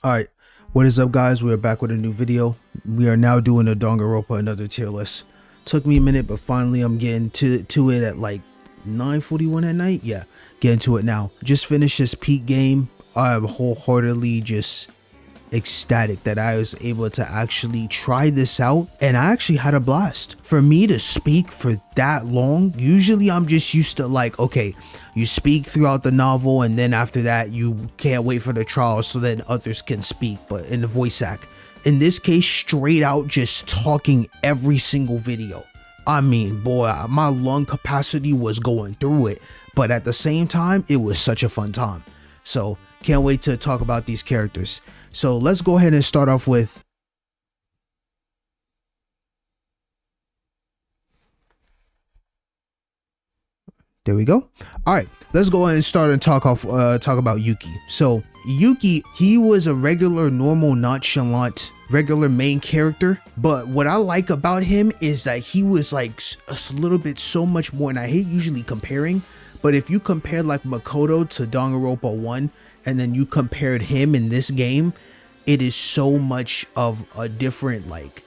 Alright, what is up guys? We are back with a new video. We are now doing a Danganronpa another tier list. Took me a minute, but finally I'm getting to it at like 9:41 at night. Yeah, getting to it now. Just finished this peak game. I'm wholeheartedly just ecstatic that I was able to actually try this out, and I actually had a blast. For me to speak for that long, usually I'm just used to like, okay, you speak throughout the novel and then after that you can't wait for the trials so then others can speak, but in the voice act. In this case, straight out just talking every single video. I mean, boy, my lung capacity was going through it, but at the same time, it was such a fun time. So can't wait to talk about these characters. So let's go ahead and start off with there we go. All right, let's go ahead and start and talk about Yuki. So Yuki, he was a regular, normal, nonchalant, regular main character. But what I like about him is that he was like a little bit so much more. And I hate usually comparing, but if you compare like Makoto to Danganronpa 1, and then you compared him in this game, it is so much of a different like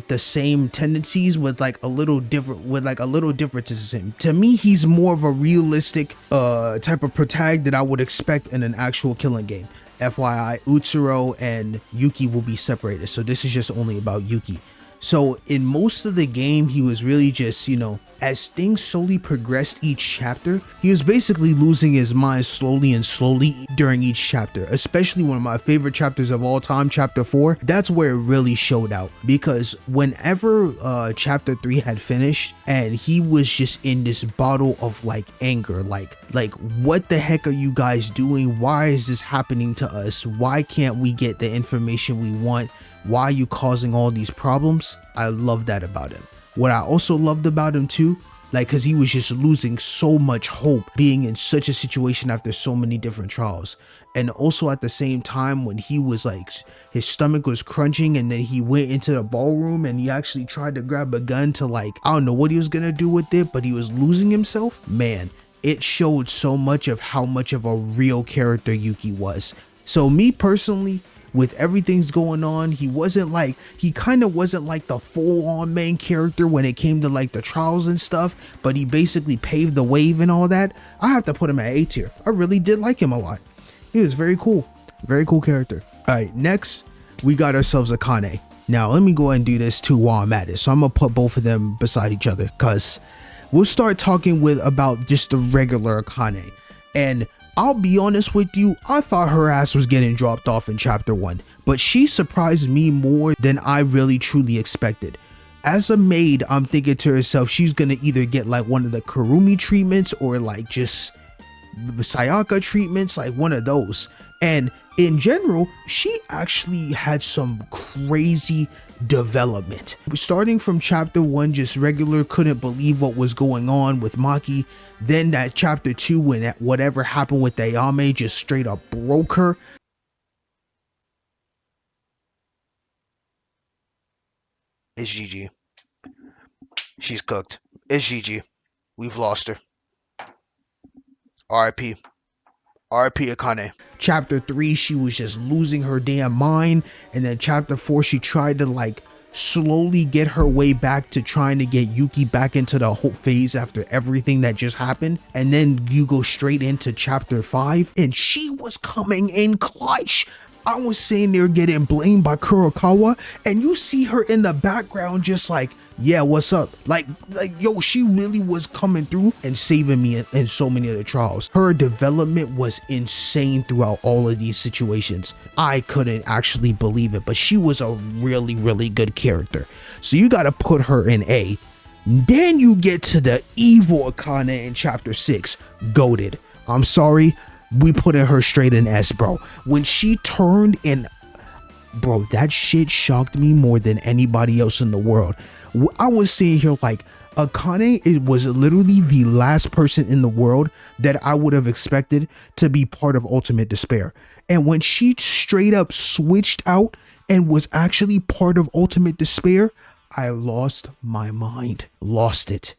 the same tendencies with like a little differences in him. To me, he's more of a realistic type of protagonist that I would expect in an actual killing game. FYI, Utsuro and Yuki will be separated, so this is just only about Yuki. So in most of the game, he was really just, you know, as things slowly progressed each chapter, he was basically losing his mind slowly during each chapter. Especially one of my favorite chapters of all time, chapter 4. That's where it really showed out, because whenever chapter 3 had finished and he was just in this bottle of like anger, like what the heck are you guys doing? Why is this happening to us? Why can't we get the information we want? Why are you causing all these problems? I love that about him. What I also loved about him too, like, cause he was just losing so much hope being in such a situation after so many different trials. And also at the same time, when he was like, his stomach was crunching and then he went into the ballroom and he actually tried to grab a gun to like, I don't know what he was gonna do with it, but he was losing himself. Man, it showed so much of how much of a real character Yuki was. So me personally, with everything's going on, he kind of wasn't like the full-on main character when it came to like the trials and stuff, but he basically paved the wave and all that. I have to put him at A tier. I really did like him a lot. He was very cool character. All right, next we got ourselves a Kane. Now let me go ahead and do this too while I'm at it. So I'm gonna put both of them beside each other, because we'll start talking about just the regular Akane. And I'll be honest with you, I thought her ass was getting dropped off in chapter 1, but she surprised me more than I really truly expected. As a maid, I'm thinking to herself, she's gonna either get like one of the Kurumi treatments or like just Sayaka treatments, like one of those. And in general, she actually had some crazy development. Starting from chapter 1, just regular, couldn't believe what was going on with Maki. Then that chapter 2, when whatever happened with Ayame just straight up broke her. It's GG. She's cooked. It's GG. We've lost her. RIP. RIP Akane. Chapter 3, she was just losing her damn mind. And then chapter 4, she tried to like slowly get her way back to trying to get Yuki back into the hope phase after everything that just happened. And then you go straight into chapter 5 and she was coming in clutch. I was sitting there getting blamed by Kurokawa, and you see her in the background just like, yeah, what's up? Like yo, she really was coming through and saving me in so many of the trials. Her development was insane throughout all of these situations. I couldn't actually believe it, but she was a really good character. So you gotta put her in A. Then you get to the evil Akane in chapter 6, goated. I'm sorry, we put her straight in S, bro. When she turned in, bro, that shit shocked me more than anybody else in the world. I was sitting here like, Akane, it was literally the last person in the world that I would have expected to be part of Ultimate Despair. And when she straight up switched out and was actually part of Ultimate Despair, I lost my mind. Lost it.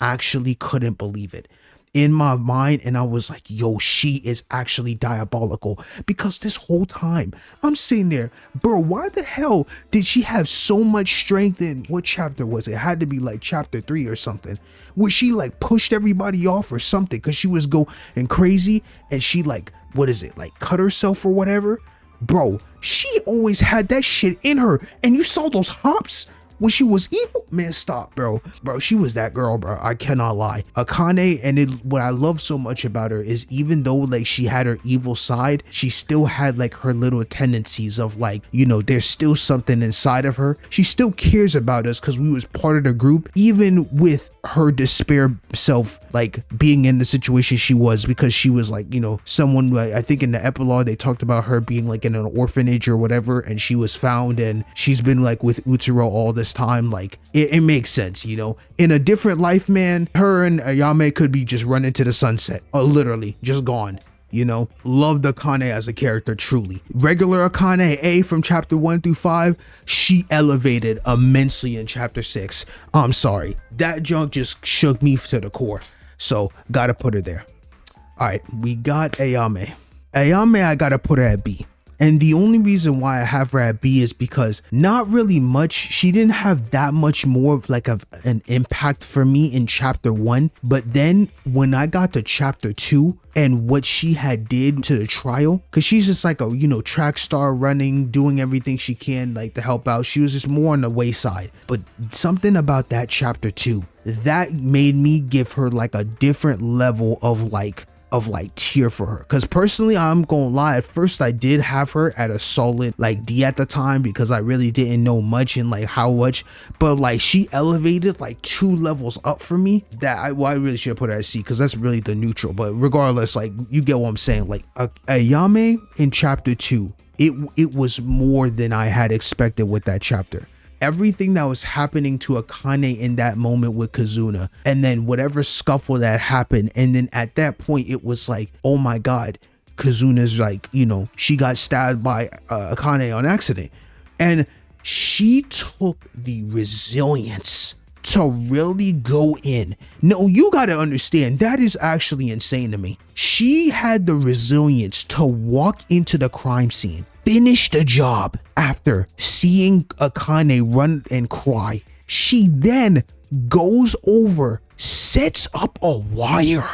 Actually couldn't believe it. in my mind, and I was like, yo, she is actually diabolical. Because this whole time I'm sitting there, bro, why the hell did she have so much strength in, what chapter was it? It had to be like chapter 3 or something, where she like pushed everybody off or something because she was going crazy, and she like, what is it, like cut herself or whatever. Bro, she always had that shit in her, and you saw those hops when she was evil. Man, stop, bro. She was that girl, bro. I cannot lie. Akane, and what I love so much about her is, even though like she had her evil side, she still had like her little tendencies of like, you know, there's still something inside of her. She still cares about us because we was part of the group, even with her despair self like being in the situation she was, because she was like, you know, someone, I think in the epilogue they talked about her being like in an orphanage or whatever, and she was found, and she's been like with Utsuro all this time. Like it makes sense, you know. In a different life, man, her and Ayame could be just run into the sunset, or literally just gone. You know, loved Akane as a character, truly. Regular Akane A from chapter 1 through 5, she elevated immensely in chapter 6. I'm sorry, that junk just shook me to the core, so gotta put her there. All right, we got Ayame. I gotta put her at B. And the only reason why I have her at B is because not really much. She didn't have that much more of like an impact for me in chapter 1. But then when I got to chapter 2 and what she had did to the trial, because she's just like a, you know, track star, running, doing everything she can like to help out. She was just more on the wayside. But something about that chapter 2 that made me give her like a different level of like tier for her. Because personally, I'm gonna lie, at first I did have her at a solid like D at the time, because I really didn't know much and like how much, but like she elevated like 2 levels up for me that I really should have put her at C, because that's really the neutral. But regardless, like, you get what I'm saying. Like Ayame in chapter 2, it was more than I had expected with that chapter. Everything that was happening to Akane in that moment with Kazuna, and then whatever scuffle that happened, and then at that point it was like, oh my god, Kazuna's like, you know, she got stabbed by Akane on accident, and she took the resilience to really go in. No, you gotta understand, that is actually insane to me. She had the resilience to walk into the crime scene, finish the job after seeing Akane run and cry. She then goes over, sets up a wire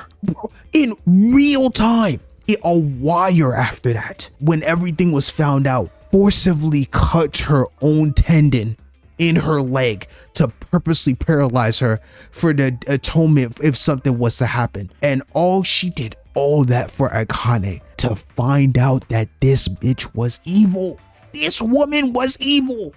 in real time. A wire after that, when everything was found out, forcibly cut her own tendon in her leg to purposely paralyze her for the atonement if something was to happen. And she did all that for Akane to find out that this bitch was evil. This woman was evil.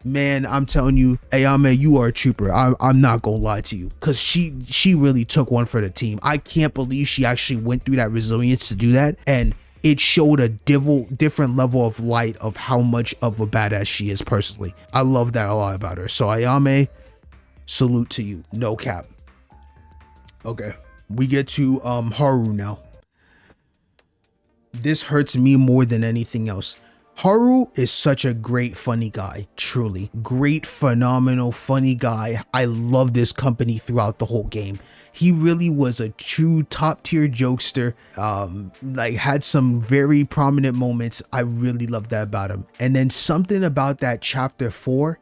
Man, I'm telling you, Ayame, you are a trooper. I'm not gonna lie to you, because she really took one for the team. I can't believe she actually went through that resilience to do that, and it showed a different level of light of how much of a badass she is personally. I love that a lot about her. So Ayame, salute to you, no cap. Okay, we get to Haru now. This hurts me more than anything else. Haru is such a great funny guy, truly great, phenomenal funny guy. I love this company throughout the whole game. He really was a true top tier jokester, like had some very prominent moments. I really love that about him. And then something about that chapter 4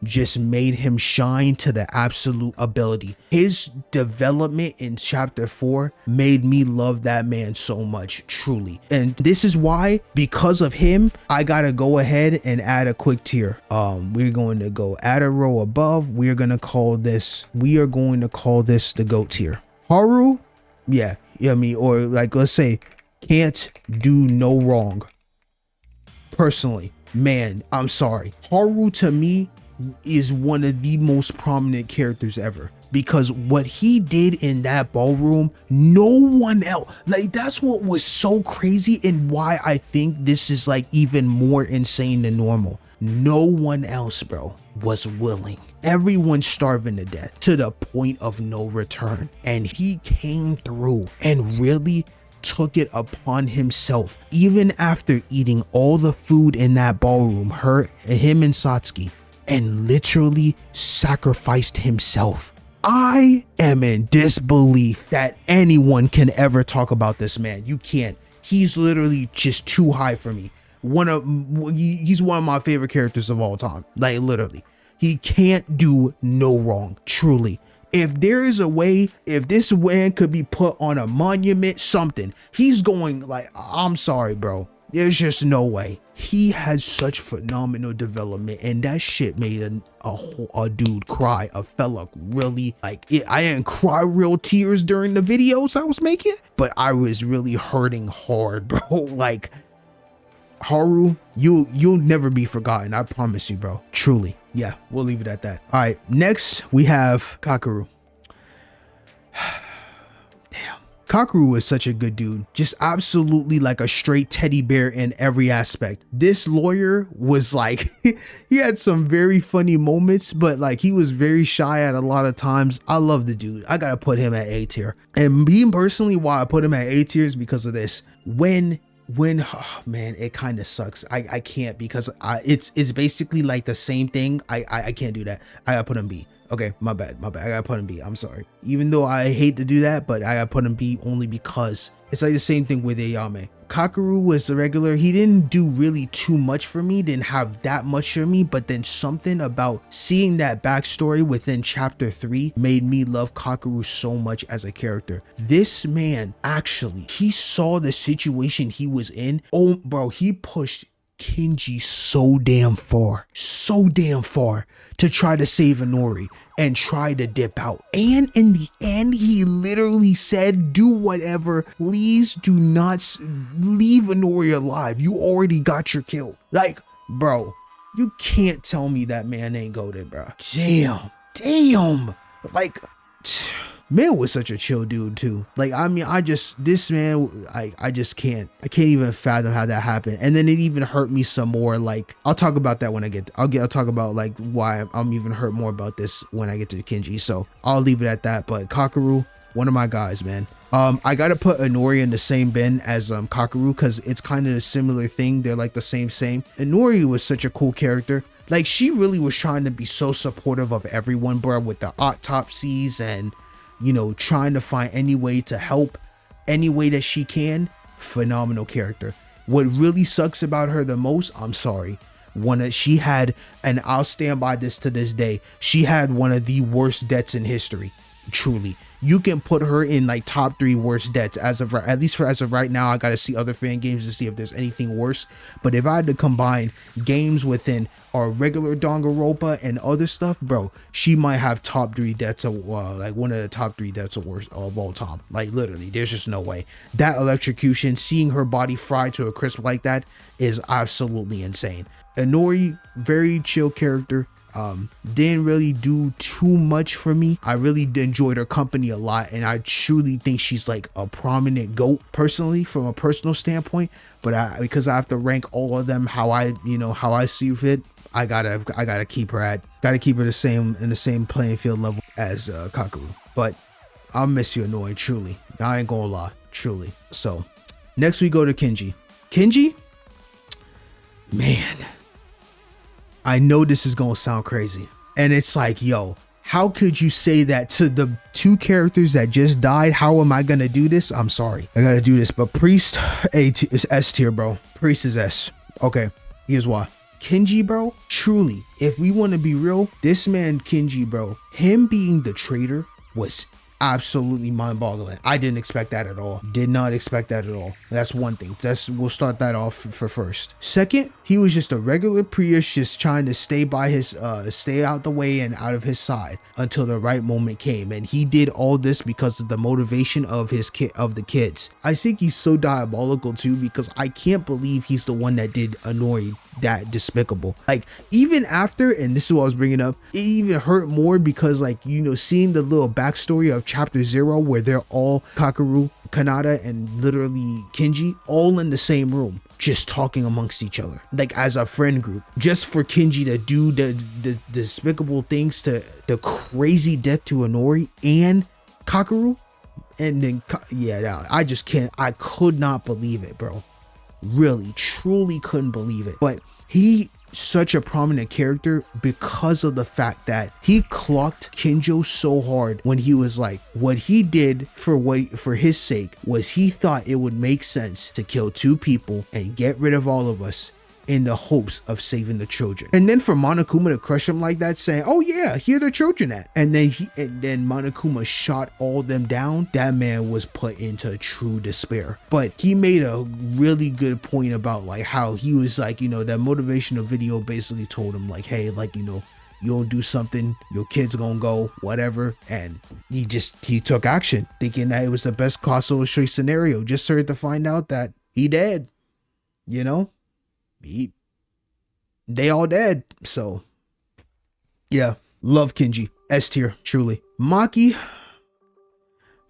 just made him shine to the absolute ability. His development in chapter 4 made me love that man so much, truly. And this is why, because of him, I gotta go ahead and add a quick tier. We're going to go add a row above. We are going to call this the GOAT tier. Haru, or like, let's say, can't do no wrong. Personally, man, I'm sorry. Haru to me is one of the most prominent characters ever, because what he did in that ballroom, no one else, like, that's what was so crazy, and why I think this is like even more insane than normal. No one else, bro, was willing. Everyone's starving to death to the point of no return, and he came through and really took it upon himself, even after eating all the food in that ballroom, him and Satsuki, and literally sacrificed himself. I am in disbelief that anyone can ever talk about this man. You can't. He's literally just too high for me. He's one of my favorite characters of all time. Like literally, he can't do no wrong. Truly, if there is a way, if this man could be put on a monument, something, he's going like, I'm sorry, bro. There's just no way. He had such phenomenal development, and that shit made a dude cry. A fella really like it. I didn't cry real tears during the videos I was making, but I was really hurting hard, bro. Like Haru, you'll never be forgotten. I promise you, bro. Truly. Yeah, we'll leave it at that. All right, next we have Kakeru. Kakeru is such a good dude, just absolutely like a straight teddy bear in every aspect. This lawyer was like, he had some very funny moments, but like he was very shy at a lot of times. I love the dude. I gotta put him at A tier. And me personally, why I put him at A tier is because of this. When oh man, it kind of sucks. I can't, because it's basically like the same thing. I can't do that. I gotta put him B. Okay, my bad. I gotta put him B. I'm sorry. Even though I hate to do that, but I gotta put him B only because it's like the same thing with Ayame. Kakeru was the regular. He didn't do really too much for me, didn't have that much for me, but then something about seeing that backstory within chapter 3 made me love Kakeru so much as a character. This man, actually, he saw the situation he was in. Oh, bro, he pushed Kenji so damn far to try to save Inori and try to dip out, and in the end he literally said, do whatever, please do not leave Inori alive, you already got your kill. Like, bro, you can't tell me that man ain't goated, bro. Damn, like man was such a chill dude too. Like, I mean, this man, I just can't even fathom how that happened. And then it even hurt me some more. Like, I'll talk about that when I'll talk about like why I'm even hurt more about this when I get to Kenji. So I'll leave it at that. But Kakeru, one of my guys, man. I gotta put Inori in the same bin as Kakeru, because it's kind of a similar thing. They're like the same. Inori was such a cool character. Like, she really was trying to be so supportive of everyone, bro, with the autopsies and, you know, trying to find any way to help any way that she can. Phenomenal character. What really sucks about her the most, I'm sorry, she had, and I'll stand by this to this day, she had one of the worst deaths in history. Truly, you can put her in like top 3 worst deaths as of right now. I gotta see other fan games to see if there's anything worse, but if I had to combine games within our regular Danganronpa and other stuff, bro, she might have top 3 deaths of like one of the top 3 deaths of worst of all time. Like, literally, there's just no way. That electrocution, seeing her body fry to a crisp like that, is absolutely insane. Inori, very chill character. Didn't really do too much for me. I really enjoyed her company a lot, and I truly think she's like a prominent GOAT personally, from a personal standpoint. But because I have to rank all of them how I see fit, I gotta keep her the same, in the same playing field level as Kakeru. But I'll miss you, Inori, truly. I ain't gonna lie, truly. So next we go to Kenji, man, I know this is gonna sound crazy, and it's like, yo, how could you say that to the 2 characters that just died? How am I gonna do this? I'm sorry, I gotta do this. But Priest is S tier, bro. Priest is S. Okay, here's why. Kenji, bro, truly, if we want to be real, this man Kenji, bro, him being the traitor was absolutely mind-boggling. I didn't expect that at all. Did not expect that at all. That's one thing. We'll start that off for first. Second, he was just a regular Prius, just trying to stay out the way and out of his side until the right moment came, and he did all this because of the motivation of the kids. I think he's so diabolical too, because I can't believe he's the one that did Inori that despicable. Like, even after, and this is what I was bringing up, it even hurt more because, like, you know, seeing the little backstory of chapter 0 where they're all Kakeru, Kanata, and literally Kenji all in the same room, just talking amongst each other, like as a friend group, just for Kenji to do the despicable things, to the crazy death to Inori and Kakeru. And then, yeah, I just can't, I could not believe it, bro. really, truly couldn't believe it. But he such a prominent character because of the fact that he clocked Kinjo so hard when he was like, what he did for his sake was he thought it would make sense to kill 2 people and get rid of all of us in the hopes of saving the children. And then for Monokuma to crush him like that, saying, oh yeah, here the children at, and then Monokuma shot all them down, that man was put into true despair. But he made a really good point about like how he was like, you know, that motivational video basically told him like, hey, like, you know, you don't do something, your kid's gonna go, whatever. And he took action, thinking that it was the best possible choice scenario, just started to find out that he dead, you know. They all dead. So yeah, love Kinji, S tier, truly. Maki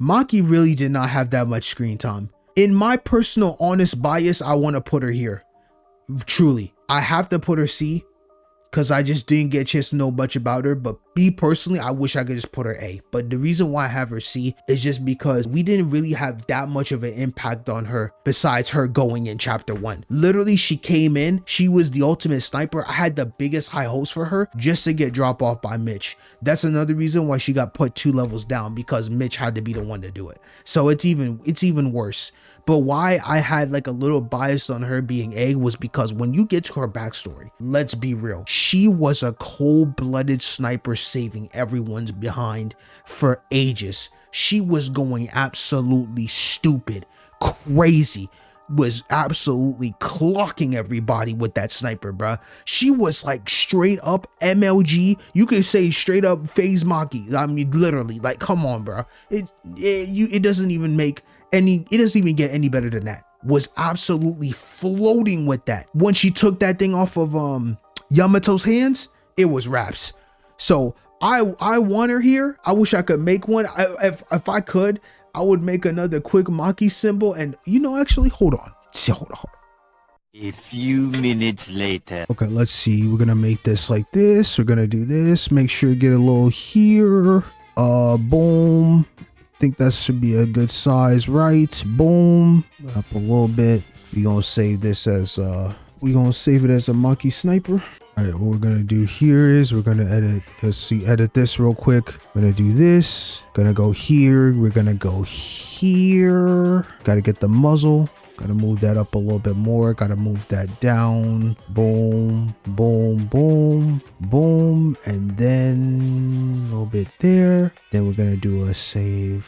really did not have that much screen time. In my personal honest bias, I want to put her here. Truly, I have to put her C because I just didn't get a chance to know much about her. But me personally, I wish I could just put her A. But the reason why I have her C is just because we didn't really have that much of an impact on her besides her going in chapter 1. Literally, she came in, she was the ultimate sniper. I had the biggest high hopes for her just to get dropped off by Mitch. That's another reason why she got put 2 levels down, because Mitch had to be the one to do it. So it's even worse. But why I had like a little bias on her being A was because when you get to her backstory, let's be real, she was a cold-blooded sniper saving everyone's behind for ages. She was going absolutely stupid, crazy, was absolutely clocking everybody with that sniper, bruh. She was like straight up MLG. You could say straight up phase Maki. I mean, literally, like, come on, bruh. It doesn't even make it doesn't even get any better than that. Was absolutely floating with that. When she took that thing off of Yamato's hands, it was raps. So I want her here. I wish I could make one. If I could, I would make another quick Maki symbol. And you know, actually, hold on. A few minutes later. Okay, let's see. We're gonna make this like this. We're gonna do this. Make sure you get a little here. Boom. Think that should be a good size, right? Boom, up a little bit. We're gonna save this as we're gonna save it as a Maki sniper. All right, what we're gonna do here is we're gonna edit this real quick. We're gonna do this, gonna go here, we're gonna go here. Gotta get the muzzle, gotta move that up a little bit more, gotta move that down. Boom, boom, boom, boom, and then a little bit there. Then we're gonna do a save.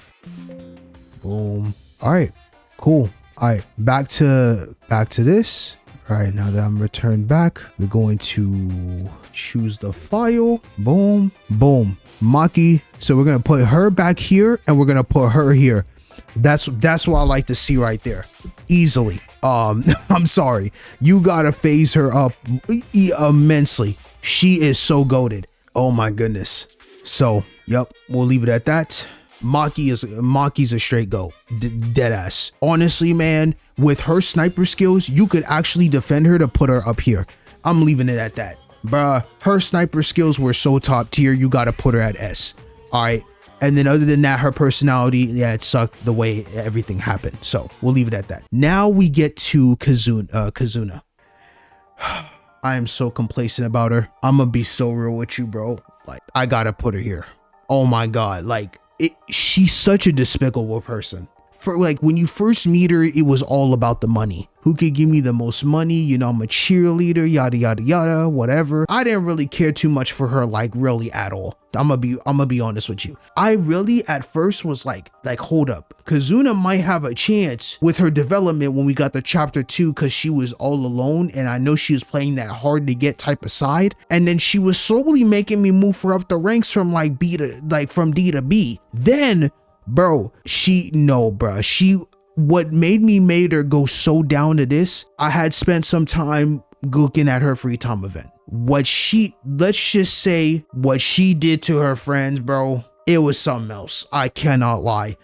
Boom. All right, cool. All right, back to this. All right, now that I'm returned back, we're going to choose the file. Boom, boom, Maki. So we're gonna put her back here, and we're gonna put her here. That's what I like to see right there, easily. I'm sorry, you gotta phase her up immensely. She is so goated. Oh my goodness. So, yep, we'll leave it at that. Maki's a straight go, dead ass. Honestly, man, with her sniper skills, you could actually defend her to put her up here. I'm leaving it at that, bruh. Her sniper skills were so top tier, you gotta put her at S. All right, and then other than that, her personality, yeah, it sucked the way everything happened. So we'll leave it at that. Now we get to Kazuna. I am so complacent about her. I'm gonna be so real with you, bro. Like, I gotta put her here. Oh my god, like, she's such a despicable person. For like, when you first meet her, it was all about the money. Who could give me the most money? You know, I'm a cheerleader, yada yada yada, whatever. I didn't really care too much for her, like, really at all. I'm gonna be honest with you. I really at first was like hold up, Kazuna might have a chance with her development when we got to chapter 2, because she was all alone, and I know she was playing that hard to get type of side, and then she was slowly making me move her up the ranks from like from D to B. Then, bro, what made her go so down to this, I had spent some time looking at her free time event. Let's just say what she did to her friends, bro, it was something else. I cannot lie.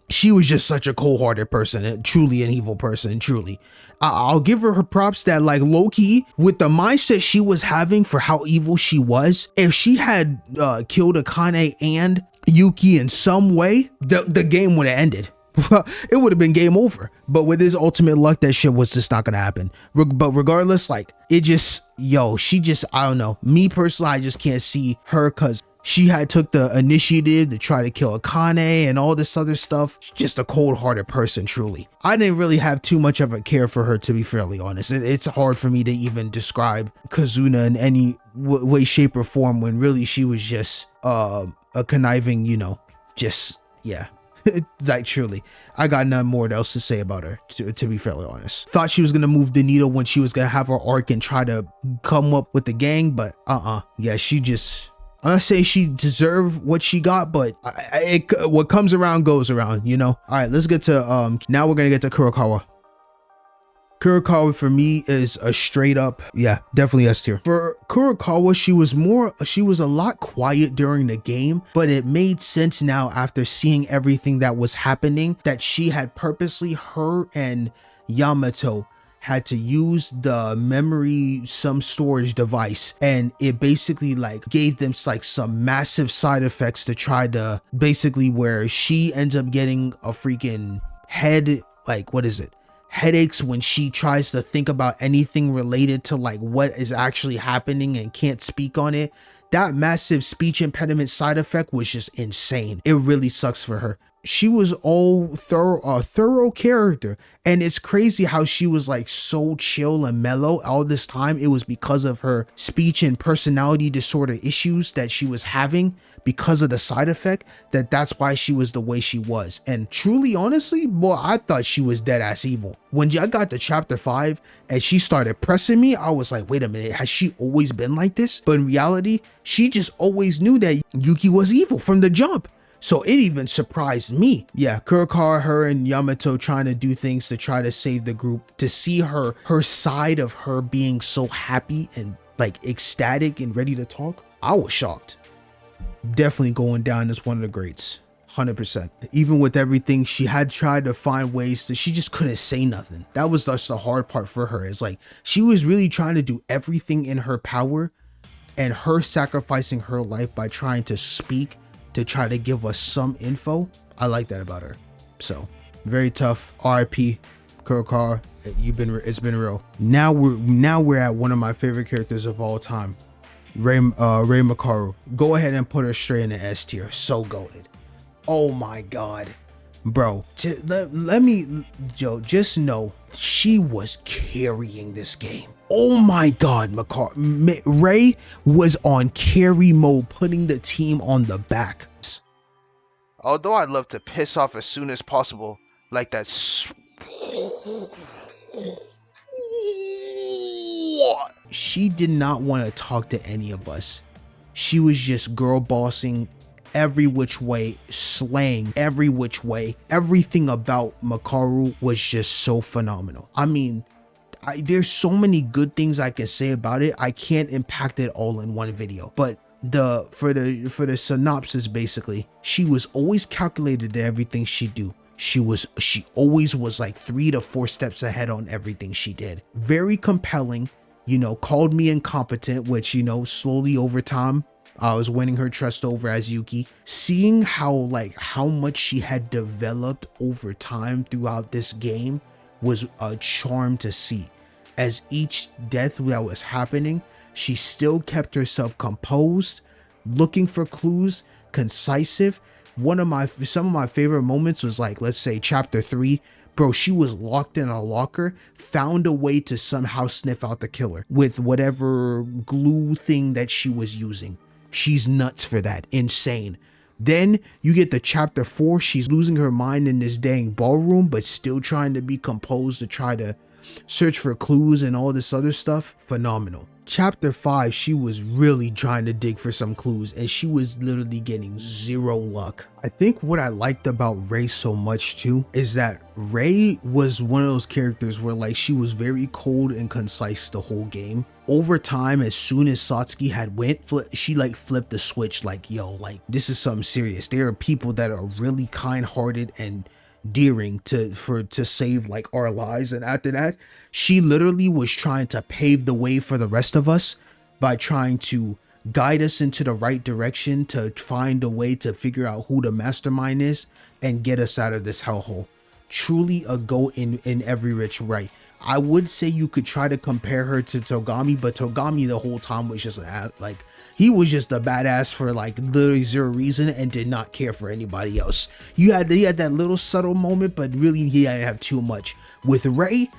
She was just such a cold-hearted person, and truly an evil person, truly. I'll give her props that, like, low-key, with the mindset she was having for how evil she was, if she had killed Akane and Yuki in some way, the game would have ended. it would have been game over. But with his ultimate luck, that shit was just not gonna happen. But regardless, like, it just, yo, she just, I don't know. Me personally, I just can't see her, because she had took the initiative to try to kill Akane and all this other stuff. She's just a cold-hearted person, truly. I didn't really have too much of a care for her, to be fairly honest. It's hard for me to even describe Kazuna in any way, shape, or form, when really she was just a conniving, you know, just, yeah. Like, truly, I got nothing more else to say about her, to be fairly honest. Thought she was gonna move the needle when she was gonna have her arc and try to come up with the gang, but yeah, she just, I'm not saying she deserved what she got, but what comes around goes around, you know. All right, let's get to now we're gonna get to Kurokawa. Kurokawa for me is a straight up, yeah, definitely S tier. For Kurokawa, she was a lot quiet during the game, but it made sense now after seeing everything that was happening, that she had purposely, her and Yamato had to use the memory, some storage device, and it basically like gave them like some massive side effects to try to basically, where she ends up getting a freaking head, like, what is it? Headaches when she tries to think about anything related to like what is actually happening and can't speak on it. That massive speech impediment side effect was just insane. It really sucks for her. She was a thorough character, and it's crazy how she was like so chill and mellow all this time. It was because of her speech and personality disorder issues that she was having, because of the side effect, that's why she was the way she was. And truly, honestly, boy, I thought she was dead ass evil. When I got to chapter 5 and she started pressing me, I was like, wait a minute, has she always been like this? But in reality, she just always knew that Yuki was evil from the jump. So it even surprised me. Yeah, Kurokawa, her and Yamato trying to do things to try to save the group, to see her side of her being so happy and like ecstatic and ready to talk, I was shocked. Definitely going down as one of the greats, 100%. Even with everything, she had tried to find ways that she just couldn't say nothing. That was just the hard part for her. It's like she was really trying to do everything in her power, and her sacrificing her life by trying to speak to try to give us some info. I like that about her. So very tough. RIP Kurokawa, it's been real. Now we're at one of my favorite characters of all time, Rei Makaru. Go ahead and put her straight in the S tier. So goated. Oh my god, bro. Let me, Joe, just know she was carrying this game. Oh my god, Rei was on carry mode, putting the team on the back. Although I'd love to piss off as soon as possible, like that. She did not want to talk to any of us. She was just girl bossing every which way, slaying every which way. Everything about Makaru was just so phenomenal. I mean, there's so many good things I can say about it. I can't impact it all in one video, but for the synopsis, basically, she was always calculated to everything she do. She always was like 3 to 4 steps ahead on everything she did. Very compelling, you know, called me incompetent, which, you know, slowly over time, I was winning her trust over as Yuki. Seeing how much she had developed over time throughout this game was a charm to see. As each death that was happening, she still kept herself composed, looking for clues, concisive. Some of my favorite moments was like, let's say chapter 3, bro, she was locked in a locker, found a way to somehow sniff out the killer with whatever glue thing that she was using. She's nuts for that. Insane. Then you get the chapter 4, she's losing her mind in this dang ballroom, but still trying to be composed to try to search for clues and all this other stuff. Phenomenal. Chapter 5, she was really trying to dig for some clues, and she was literally getting zero luck. I think what I liked about Rei so much too is that Rei was one of those characters where like she was very cold and concise the whole game. Over time, as soon as Satsuki had she like flipped the switch, like, yo, like this is something serious. There are people that are really kind-hearted and daring to save like our lives, and after that she literally was trying to pave the way for the rest of us by trying to guide us into the right direction, to find a way to figure out who the mastermind is, and get us out of this hellhole. Truly a goat in every rich right. I would say you could try to compare her to Togami, but Togami the whole time was just like, he was just a badass for like literally zero reason and did not care for anybody else. He had that little subtle moment, but really he didn't have too much. With Rei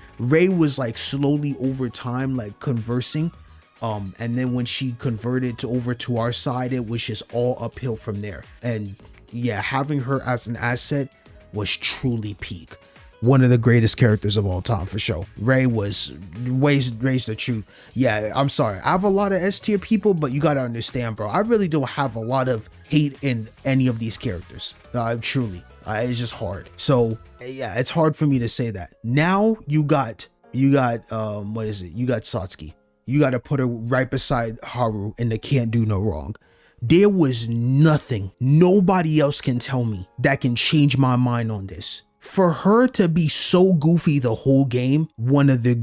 was like slowly over time like conversing. And then when she converted over to our side, it was just all uphill from there. And yeah, having her as an asset was truly peak. One of the greatest characters of all time for sure. Rei was raised the truth. Yeah, I'm sorry. I have a lot of S tier people, but you gotta understand, bro. I really don't have a lot of hate in any of these characters. Truly, it's just hard. So yeah, it's hard for me to say that. Now you got what is it? You got Satsuki. You got to put her right beside Haru in the can't do no wrong. There was nothing, nobody else can tell me that can change my mind on this. For her to be so goofy the whole game, one of the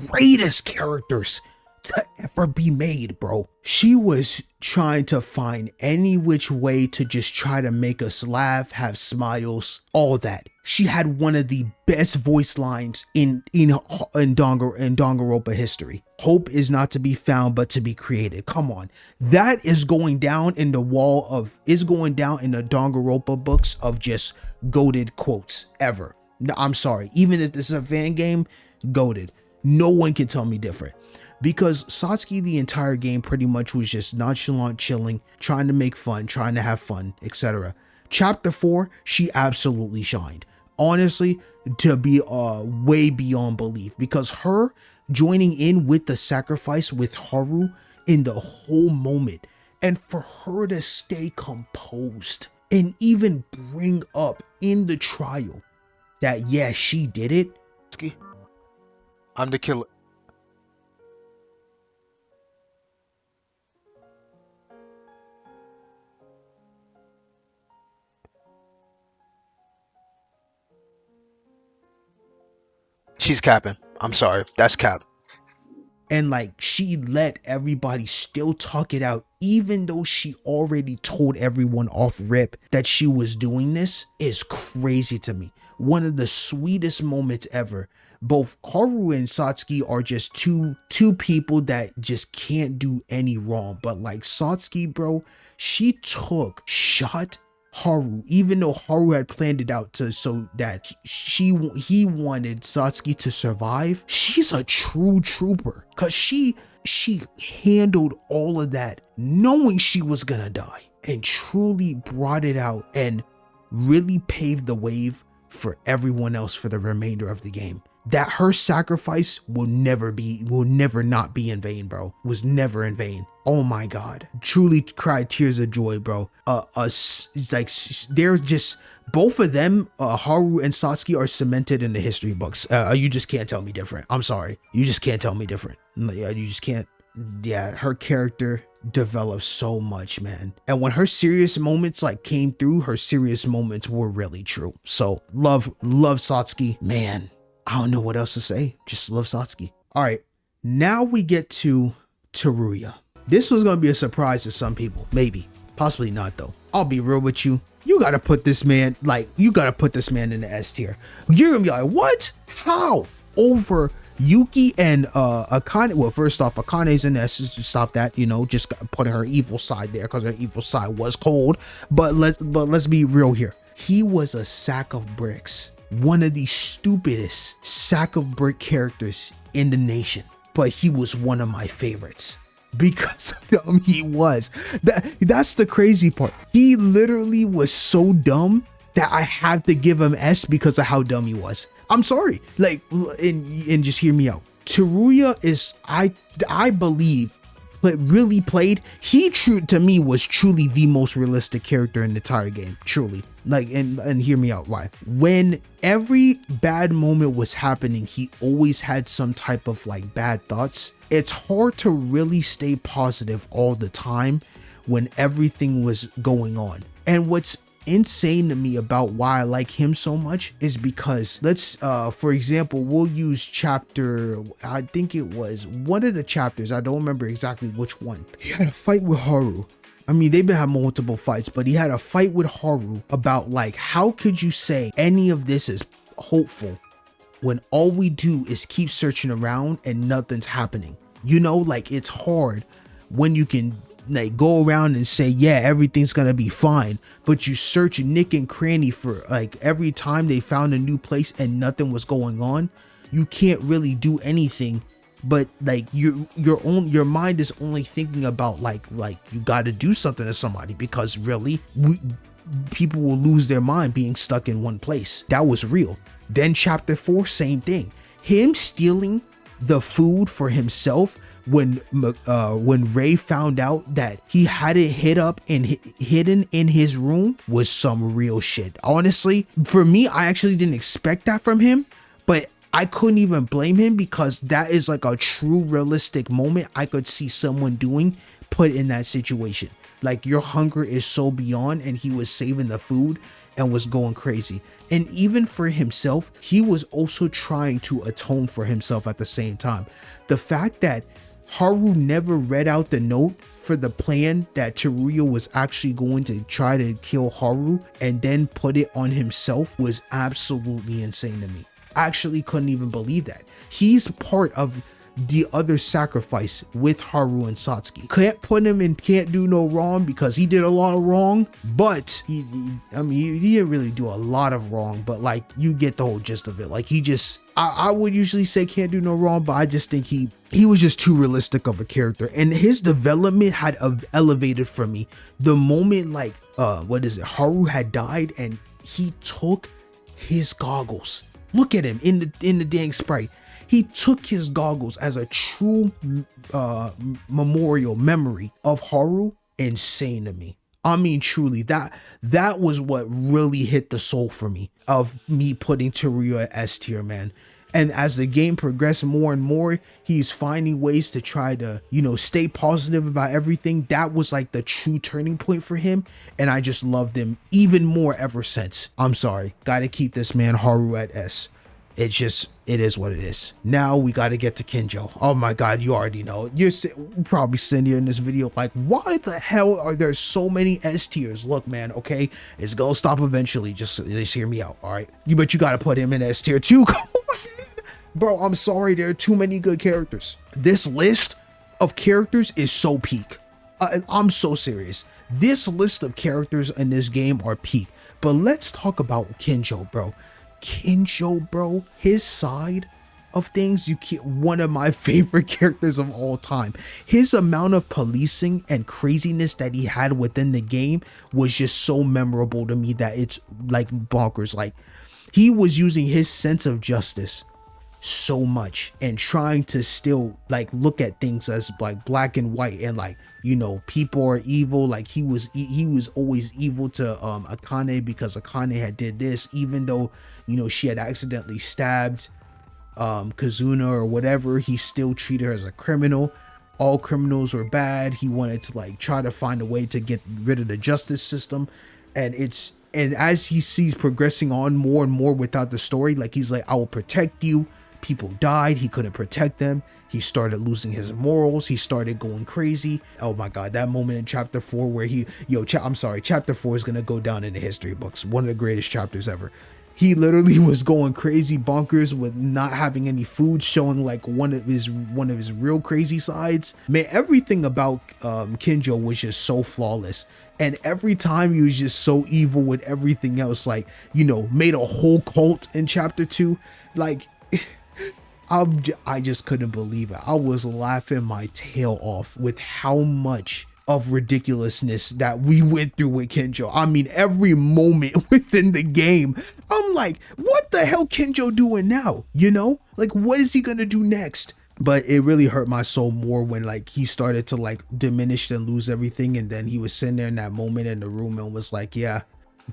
greatest characters to ever be made, bro. She was trying to find any which way to just try to make us laugh, have smiles, all that. She had one of the best voice lines in Danganronpa history. Hope is not to be found, but to be created. Come on. That is going down in the Danganronpa books of just goated quotes ever. No, I'm sorry. Even if this is a fan game, goated. No one can tell me different. Because Satsuki the entire game pretty much was just nonchalant, chilling, trying to make fun, trying to have fun, etc. Chapter 4, she absolutely shined. Honestly, to be way beyond belief, because her joining in with the sacrifice with Haru in the whole moment, and for her to stay composed and even bring up in the trial that yeah, she did it. I'm the killer. She's capping. I'm sorry. That's cap. And like she let everybody still talk it out, even though she already told everyone off rip that she was doing this, is crazy to me. One of the sweetest moments ever. Both Haru and Satsuki are just two people that just can't do any wrong. But like Satsuki, bro, she shot Haru, even though Haru had planned it out so that he wanted Satsuki to survive. She's a true trooper, because she handled all of that knowing she was gonna die, and truly brought it out and really paved the way for everyone else for the remainder of the game. That her sacrifice will never not be in vain, bro. Was never in vain. Oh my god, truly cried tears of joy, bro. It's like they're just, both of them, Haru and Satsuki, are cemented in the history books. You just can't tell me different. I'm sorry, you just can't tell me different. Yeah, you just can't. Yeah, her character developed so much, man. And when her serious moments like came through, her serious moments were really true. So love Satsuki, man. I don't know what else to say. Just love Satsuki. All right, now we get to Teruya. This was going to be a surprise to some people. Maybe. Possibly not, though. I'll be real with you. You got to put this man, in the S tier. You're going to be like, what? How? Over Yuki and Akane. Well, first off, Akane's in S to stop that, just putting her evil side there, because her evil side was cold. But let's be real here. He was a sack of bricks. One of the stupidest sack of brick characters in the nation, but he was one of my favorites because of dumb he was. That's the crazy part. He literally was so dumb that I have to give him S because of how dumb he was. I'm sorry. Like, and just hear me out. Teruya is, I believe, but really played. To me was truly the most realistic character in the entire game. Truly. Like, and hear me out why. When every bad moment was happening, he always had some type of like bad thoughts. It's hard to really stay positive all the time when everything was going on. And what's insane to me about why I like him so much is because for example, we'll use chapter, I think it was one of the chapters, I don't remember exactly which one. He had a fight with Haru. I mean, they've been having multiple fights, but he had a fight with Haru about like, how could you say any of this is hopeful when all we do is keep searching around and nothing's happening? You know, like it's hard when you can like go around and say, yeah, everything's gonna be fine, but you search nick and cranny for like every time they found a new place and nothing was going on. You can't really do anything, but like your mind is only thinking about like you got to do something to somebody, because really people will lose their mind being stuck in one place. That was real. Then chapter 4, same thing. Him stealing the food for himself when Ray found out that he had it hidden in his room was some real shit. Honestly, for me, I actually didn't expect that from him, but I couldn't even blame him, because that is like a true realistic moment I could see someone doing put in that situation. Like your hunger is so beyond, and he was saving the food and was going crazy. And even for himself, he was also trying to atone for himself at the same time. The fact that Haru never read out the note for the plan that Teruya was actually going to try to kill Haru and then put it on himself was absolutely insane to me. I actually couldn't even believe that. He's part of the other sacrifice with Haru and Satsuki. Can't put him in can't do no wrong because he did a lot of wrong, but he didn't really do a lot of wrong, but like you get the whole gist of it. Like he just, I would usually say can't do no wrong, but I just think he was just too realistic of a character, and his development had elevated for me the moment like Haru had died and he took his goggles. Look at him in the dang sprite. He took his goggles as a true memorial memory of Haru. Insane to me. I mean, truly, that was what really hit the soul for me of me putting Teruya at S tier, man. And as the game progressed more and more, he's finding ways to try to, stay positive about everything. That was like the true turning point for him. And I just loved him even more ever since. I'm sorry. Gotta keep this man Haru at S. It is what it is. Now we got to get to Kinjo. Oh my God, you already know. You're probably sitting here in this video like, why the hell are there so many S tiers? Look, man, okay, it's gonna stop eventually. Just hear me out, all right? But you got to put him in S tier too. Come on, bro. I'm sorry, there are too many good characters. This list of characters is so peak. I'm so serious. This list of characters in this game are peak. But let's talk about Kinjo, bro. Kinjo, bro, his side of things, one of my favorite characters of all time. His amount of policing and craziness that he had within the game was just so memorable to me that it's like bonkers. Like he was using his sense of justice so much and trying to still like look at things as like black and white, and like, people are evil. Like he was always evil to Akane because Akane had did this, even though she had accidentally stabbed Kazuna or whatever. He still treated her as a criminal. All criminals were bad. He wanted to like try to find a way to get rid of the justice system. And as he sees progressing on more and more without the story, like he's like, I will protect you. People died. He couldn't protect them. He started losing his morals. He started going crazy. Oh my God, that moment in chapter 4 where chapter 4 is going to go down in the history books. One of the greatest chapters ever. He literally was going crazy bonkers with not having any food, showing like one of his real crazy sides. Man, everything about Kinjo was just so flawless. And every time he was just so evil with everything else, like, made a whole cult in chapter 2. Like, I just couldn't believe it. I was laughing my tail off with how much of ridiculousness that we went through with Kinjo. I mean, every moment within the game, I'm like, what the hell Kinjo doing now? Like, what is he gonna do next? But it really hurt my soul more when like he started to like diminish and lose everything, and then he was sitting there in that moment in the room and was like, yeah,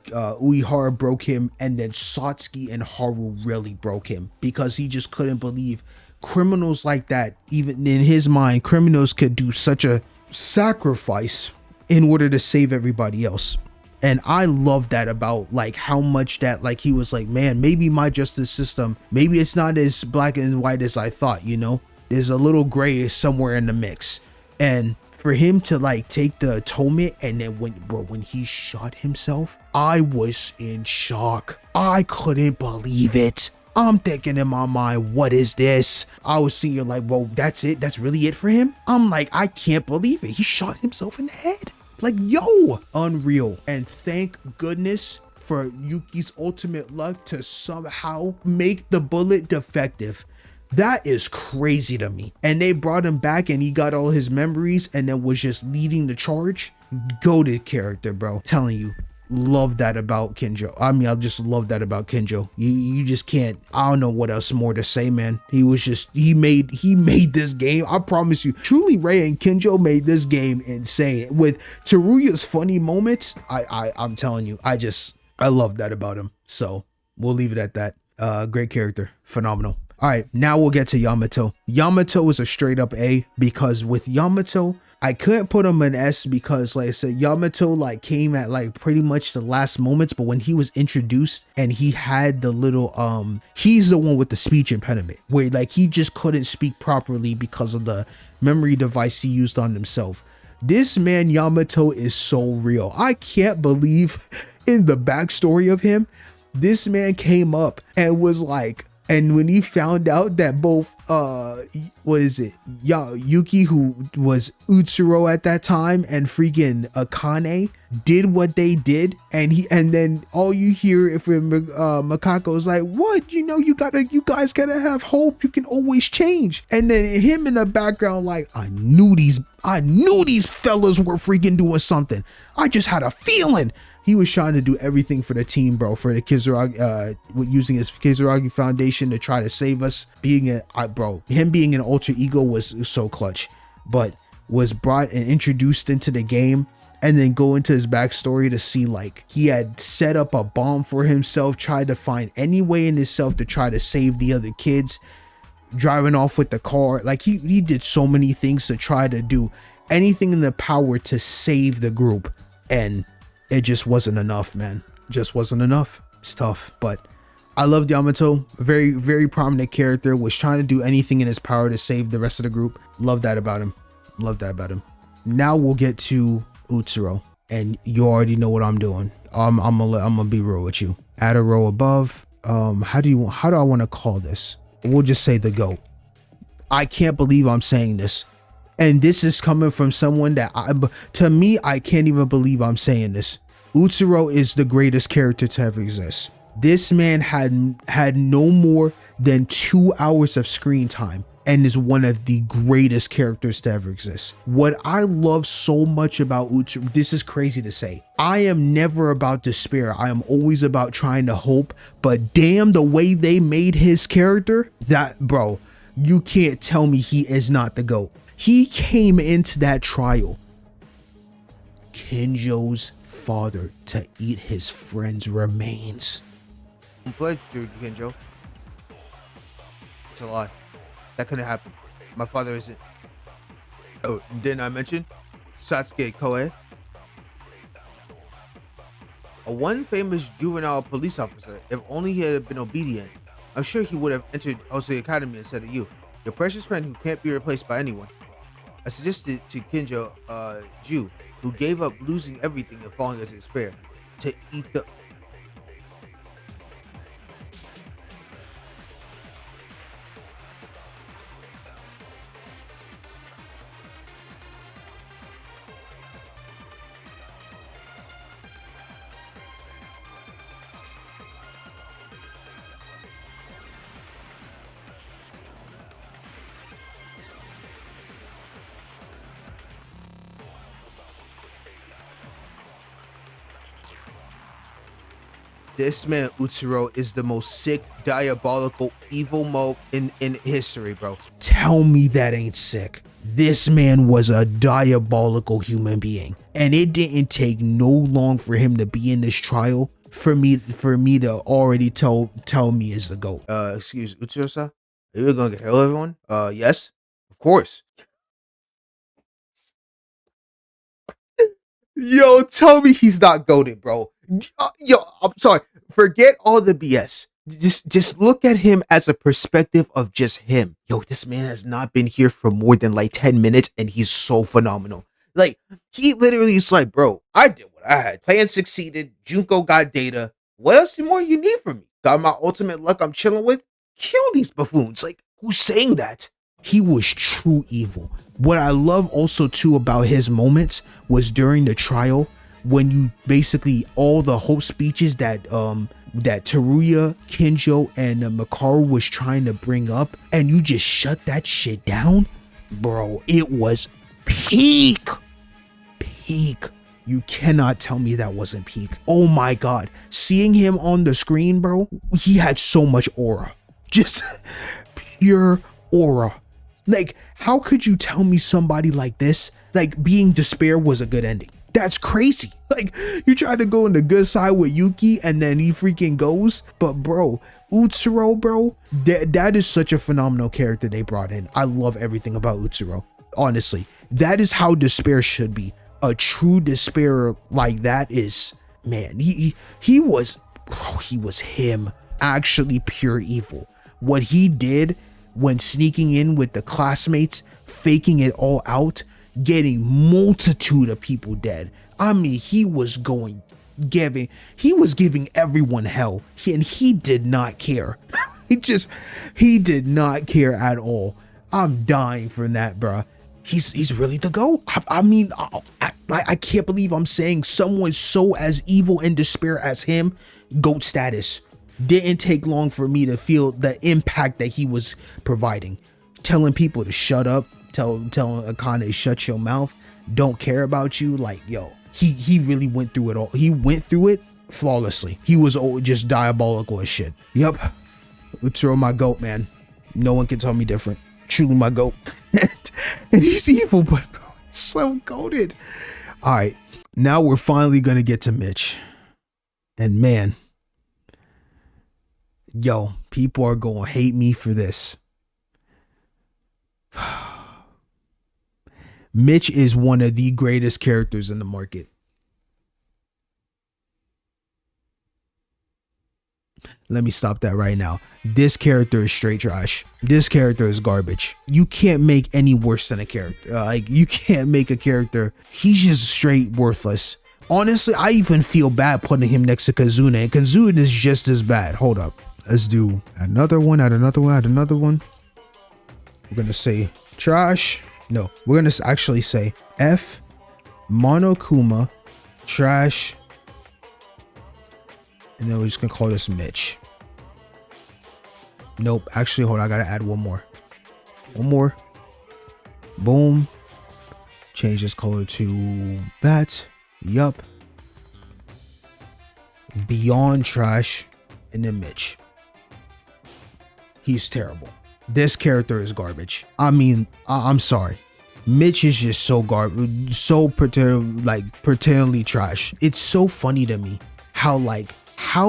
Uehara broke him, and then Satsuki and Haru really broke him because he just couldn't believe criminals like that. Even in his mind, criminals could do such a sacrifice in order to save everybody else. And I love that about like how much that like he was like, man, maybe my justice system, maybe it's not as black and white as I thought. There's a little gray somewhere in the mix. And for him to like take the atonement, and then when he shot himself, I was in shock. I couldn't believe it. I'm thinking in my mind, what is this? I was seeing like, whoa, that's it? That's really it for him? I'm like, I can't believe it. He shot himself in the head. Like, yo, unreal. And thank goodness for Yuki's ultimate luck to somehow make the bullet defective. That is crazy to me. And they brought him back and he got all his memories and then was just leading the charge. Goated character, bro. Telling you. Love that about Kinjo. I mean, I just love that about Kinjo. You just can't. I don't know what else more to say, man. He was just, he made this game. I promise you, truly Ray and Kinjo made this game insane. With Teruya's funny moments, I'm telling you, I love that about him. So we'll leave it at that. Great character, phenomenal. All right, now we'll get to Yamato. Yamato is a straight up A, because with Yamato, I couldn't put him an S because, like I said, Yamato like came at like pretty much the last moments, but when he was introduced and he had the little he's the one with the speech impediment where like he just couldn't speak properly because of the memory device he used on himself. This man Yamato is so real. I can't believe in the backstory of him, this man came up and was like, and when he found out that both Yuki, who was Utsuro at that time, and freaking Akane did what they did, and then all you hear if Makako is like, what, you guys gotta have hope, you can always change. And then him in the background like, I knew these fellas were freaking doing something. I just had a feeling. He was trying to do everything for the team, bro, for the Kizuragi, using his Kizuragi Foundation to try to save us. Him being an alter ego was so clutch, but was brought and introduced into the game, and then go into his backstory to see like he had set up a bomb for himself, tried to find any way in himself to try to save the other kids, driving off with the car. Like he did so many things to try to do anything in the power to save the group, and it just wasn't enough, man. Just wasn't enough. It's tough, but I loved Yamato. Very, very prominent character. Was trying to do anything in his power to save the rest of the group. Love that about him. Love that about him. Now we'll get to Utsuro, and you already know what I'm doing. I'm gonna be real with you. Add a row above. How do I want to call this? We'll just say the GOAT. I can't believe I'm saying this. And this is coming from someone that to me, I can't even believe I'm saying this. Utsuro is the greatest character to ever exist. This man had no more than 2 hours of screen time and is one of the greatest characters to ever exist. What I love so much about Utsuro, this is crazy to say. I am never about despair. I am always about trying to hope, but damn, the way they made his character, bro, you can't tell me he is not the GOAT. He came into that trial, Kinjo's father, to eat his friend's remains. Pleasure, Kinjo. It's a lie. That couldn't happen. My father isn't. Oh, didn't I mention Satsuki Koe? A one famous juvenile police officer. If only he had been obedient, I'm sure he would have entered Osei Academy instead of you, your precious friend who can't be replaced by anyone. I suggested to Kinjo, Jew, who gave up losing everything and falling into despair, to eat the... This man Utsuro is the most sick, diabolical, evil mo in history, bro. Tell me that ain't sick. This man was a diabolical human being, and it didn't take no long for him to be in this trial for me to already tell me is the GOAT. Excuse Utsuro-san? Are you gonna kill everyone? Yes, of course. Yo, tell me he's not goated, bro. Yo, I'm sorry. Forget all the BS. Just look at him as a perspective of just him. Yo, this man has not been here for more than like 10 minutes and he's so phenomenal. Like, he literally is like, bro, I did what I had. Plan succeeded. Junko got data. What else more you need from me? Got my ultimate luck I'm chilling with? Kill these buffoons. Like, who's saying that? He was true evil. What I love also too about his moments was during the trial when you basically all the hope speeches that Teruya, Kinjo, and Makaru was trying to bring up, and you just shut that shit down, bro. It was peak. You cannot tell me that wasn't peak. Oh my god, seeing him on the screen, bro, he had so much aura, just pure aura. Like, how could you tell me somebody like this, like being despair was a good ending? That's crazy. Like, you tried to go on the good side with Yuki and then he freaking goes. But bro, Utsuro, bro, that is such a phenomenal character they brought in. I love everything about Utsuro. Honestly, that is how despair should be. A true despair like that is, man, he was, bro, he was him, actually pure evil. What he did when sneaking in with the classmates, faking it all out, getting multitude of people dead. I mean, he was giving everyone hell, and he did not care. he did not care at all. I'm dying from that, bruh. He's really the GOAT. I mean, I can't believe I'm saying someone so as evil and despair as him, GOAT status. Didn't take long for me to feel the impact that he was providing. Telling people to shut up, telling Akane shut your mouth, don't care about you. Like, yo, he really went through it all. He went through it flawlessly. He was just diabolical as shit. Yep. Utsuro, my GOAT, man. No one can tell me different. Truly my GOAT. And he's evil, but bro, it's so goated. All right, now we're finally gonna get to Mitch. And man, yo, people are gonna hate me for this. Mitch is one of the greatest characters in the market. Let me stop that right now. This character is straight trash. This character is garbage. You can't make any worse than a character. Like, you can't make a character. He's just straight worthless. Honestly, I even feel bad putting him next to Kazune, and Kazune is just as bad. Hold up. Let's do another one, add another one, add another one. We're gonna say trash. No, we're gonna actually say F, Monokuma, trash, and then we're just gonna call this Mitch. Nope, actually, hold on, I gotta add one more. One more. Boom. Change this color to that. Yup. Beyond trash, and then Mitch. He's terrible. This character is garbage. I mean, I'm sorry. Mitch is just so garbage, so pretendingly trash. It's so funny to me how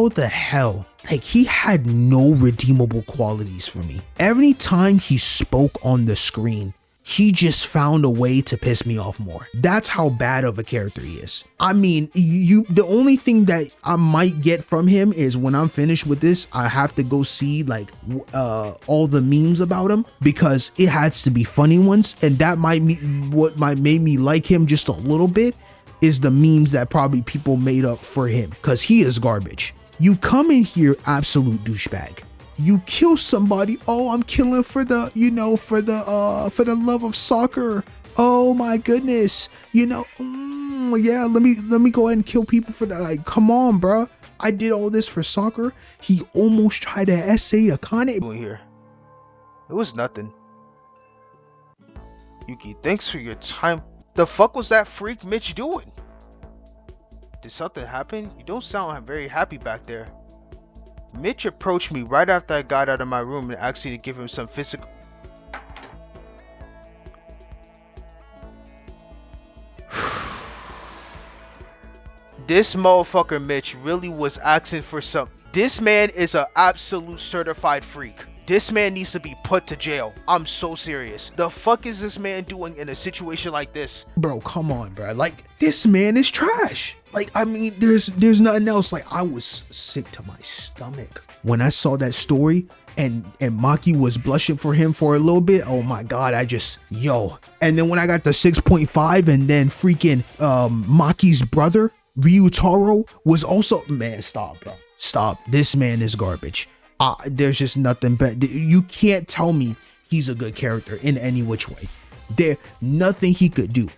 the hell, like, he had no redeemable qualities for me. Every time he spoke on the screen, he just found a way to piss me off more. That's how bad of a character he is. I mean, the only thing that I might get from him is when I'm finished with this, I have to go see like all the memes about him, because it has to be funny ones, and that might be what might make me like him just a little bit, is the memes that probably people made up for him, because he is garbage. You come in here absolute douchebag. You kill somebody. Oh, I'm killing for the, for the love of soccer. Oh my goodness. Yeah, let me go ahead and kill people for that. Like, come on, bro. I did all this for soccer. He almost tried to essay Akane. Here, it was nothing. Yuki, thanks for your time. The fuck was that freak Mitch doing? Did something happen? You don't sound very happy back there. Mitch approached me right after I got out of my room and asked me to give him some physical. This motherfucker Mitch really was asking for some. This man is an absolute certified freak. This man needs to be put to jail. I'm so serious. The fuck is this man doing in a situation like this? Bro, come on, bro. Like, this man is trash. Like, I mean, there's nothing else. Like, I was sick to my stomach when I saw that story and Maki was blushing for him for a little bit. Oh my God, yo. And then when I got the 6.5 and then freaking Maki's brother, Ryutaro, was also, man, stop, bro. Stop. This man is garbage. There's just nothing but you can't tell me he's a good character in any which way. There nothing he could do.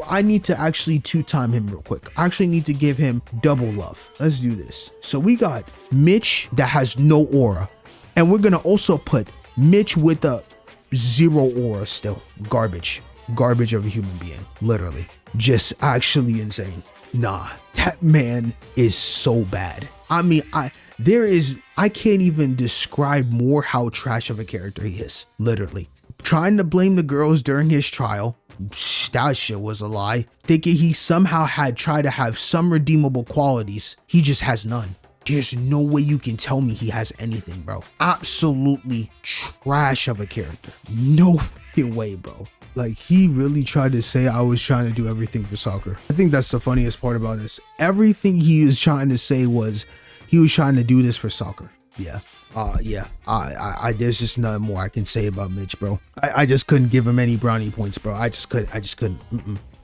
I need to actually 2-time him real quick. I actually need to give him double love. Let's do this. So we got Mitch that has no aura, and we're gonna also put Mitch with a 0 aura still. Garbage of a human being, literally. Just actually insane. Nah, that man is so bad. I mean, I can't even describe more how trash of a character he is, literally. Trying to blame the girls during his trial, that shit was a lie. Thinking he somehow had tried to have some redeemable qualities, he just has none. There's no way you can tell me he has anything, bro. Absolutely trash of a character. No fucking way, bro. Like, he really tried to say I was trying to do everything for soccer. I think that's the funniest part about this. Everything he was trying to say was he was trying to do this for soccer. Yeah. There's just nothing more I can say about Mitch, bro. I just couldn't give him any brownie points, bro. I just couldn't.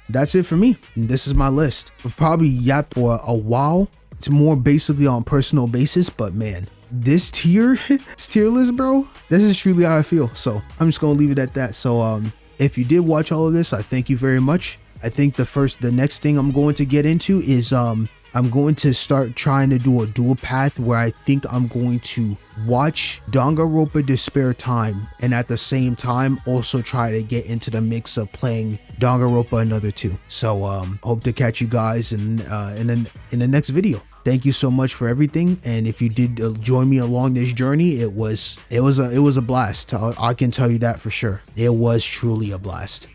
That's it for me. And this is my list. I've probably yapped for a while. It's more basically on personal basis, but man, this tier list, bro, this is truly how I feel. So I'm just gonna leave it at that. So if you did watch all of this, I thank you very much. I think the next thing I'm going to get into is I'm going to start trying to do a dual path where I think I'm going to watch Danganronpa Despair Time and at the same time also try to get into the mix of playing Danganronpa Another 2. So hope to catch you guys in the next video. Thank you so much for everything, and if you did join me along this journey, it was a blast. I can tell you that for sure. It was truly a blast.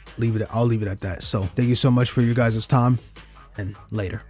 I'll leave it at that. So thank you so much for your guys' time, and later.